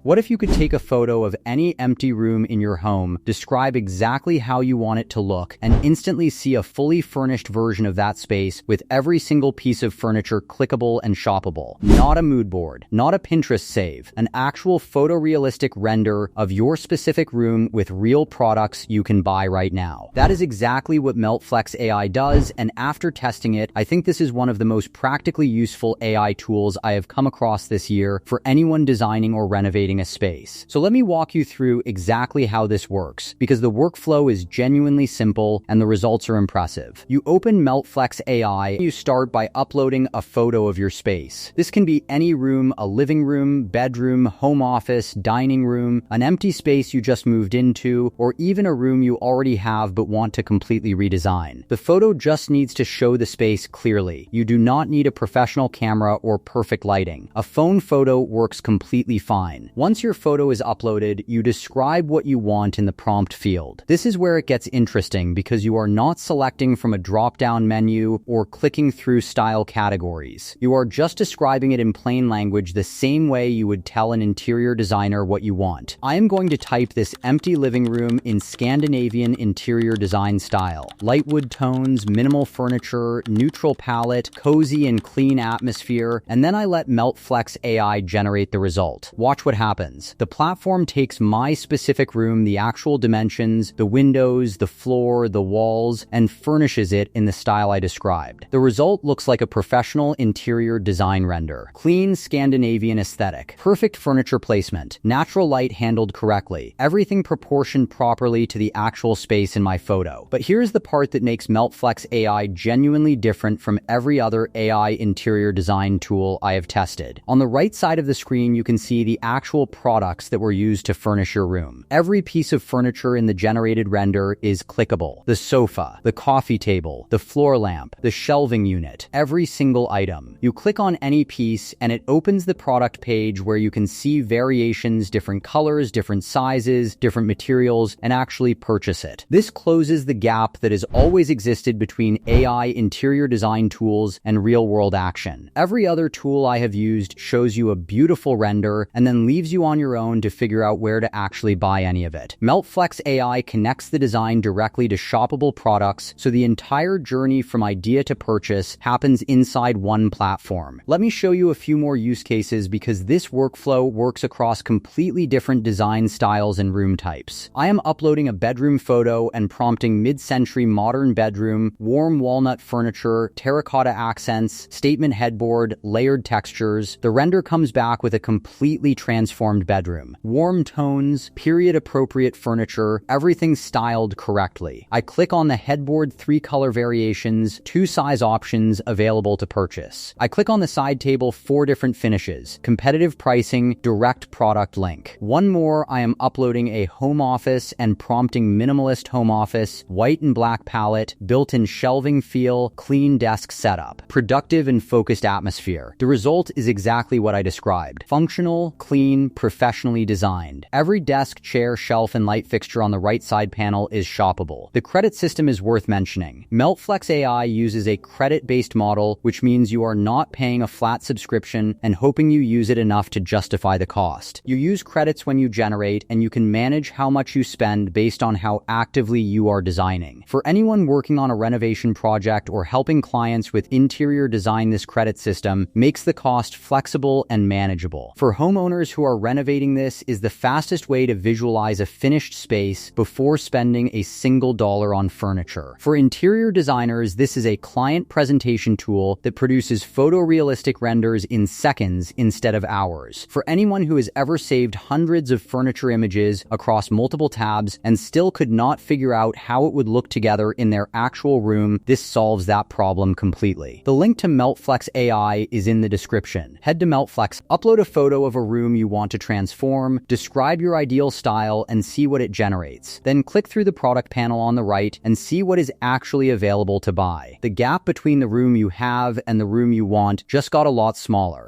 What if you could take a photo of any empty room in your home, describe exactly how you want it to look, and instantly see a fully furnished version of that space with every single piece of furniture clickable and shoppable? Not a mood board, not a Pinterest save, an actual photorealistic render of your specific room with real products you can buy right now. That is exactly what MeltFlex AI does, and after testing it, I think this is one of the most practically useful AI tools I have come across this year for anyone designing or renovating a space. So let me walk you through exactly how this works, because the workflow is genuinely simple and the results are impressive. You open MeltFlex AI, you start by uploading a photo of your space. This can be any room, a living room, bedroom, home office, dining room, an empty space you just moved into, or even a room you already have but want to completely redesign. The photo just needs to show the space clearly. You do not need a professional camera or perfect lighting. A phone photo works completely fine. Once your photo is uploaded, you describe what you want in the prompt field. This is where it gets interesting because you are not selecting from a drop-down menu or clicking through style categories. You are just describing it in plain language the same way you would tell an interior designer what you want. I am going to type this empty living room in Scandinavian interior design style. Light wood tones, minimal furniture, neutral palette, cozy and clean atmosphere, and then I let MeltFlex AI generate the result. Watch what happens. The platform takes my specific room, the actual dimensions, the windows, the floor, the walls, and furnishes it in the style I described. The result looks like a professional interior design render. Clean Scandinavian aesthetic, perfect furniture placement, natural light handled correctly, everything proportioned properly to the actual space in my photo. But here's the part that makes MeltFlex AI genuinely different from every other AI interior design tool I have tested. On the right side of the screen, you can see the actual products that were used to furnish your room. Every piece of furniture in the generated render is clickable. The sofa, the coffee table, the floor lamp, the shelving unit, every single item. You click on any piece and it opens the product page where you can see variations, different colors, different sizes, different materials, and actually purchase it. This closes the gap that has always existed between AI interior design tools and real-world action. Every other tool I have used shows you a beautiful render and then leaves you on your own to figure out where to actually buy any of it. MeltFlex AI connects the design directly to shoppable products, so the entire journey from idea to purchase happens inside one platform. Let me show you a few more use cases because this workflow works across completely different design styles and room types. I am uploading a bedroom photo and prompting mid-century modern bedroom, warm walnut furniture, terracotta accents, statement headboard, layered textures. The render comes back with a completely transformed bedroom. Warm tones, period-appropriate furniture, everything styled correctly. I click on the headboard 3 color variations, 2 size options available to purchase. I click on the side table 4 different finishes, competitive pricing, direct product link. One more, I am uploading a home office and prompting minimalist home office, white and black palette, built-in shelving feel, clean desk setup, productive and focused atmosphere. The result is exactly what I described. Functional, clean, professionally designed. Every desk, chair, shelf, and light fixture on the right side panel is shoppable. The credit system is worth mentioning. MeltFlex AI uses a credit-based model, which means you are not paying a flat subscription and hoping you use it enough to justify the cost. You use credits when you generate, and you can manage how much you spend based on how actively you are designing. For anyone working on a renovation project or helping clients with interior design, this credit system makes the cost flexible and manageable. For homeowners who are renovating, this is the fastest way to visualize a finished space before spending a single dollar on furniture. For interior designers, this is a client presentation tool that produces photorealistic renders in seconds instead of hours. For anyone who has ever saved hundreds of furniture images across multiple tabs and still could not figure out how it would look together in their actual room, this solves that problem completely. The link to MeltFlex AI is in the description. Head to MeltFlex, upload a photo of a room you want to transform, describe your ideal style, and see what it generates. Then click through the product panel on the right and see what is actually available to buy. The gap between the room you have and the room you want just got a lot smaller.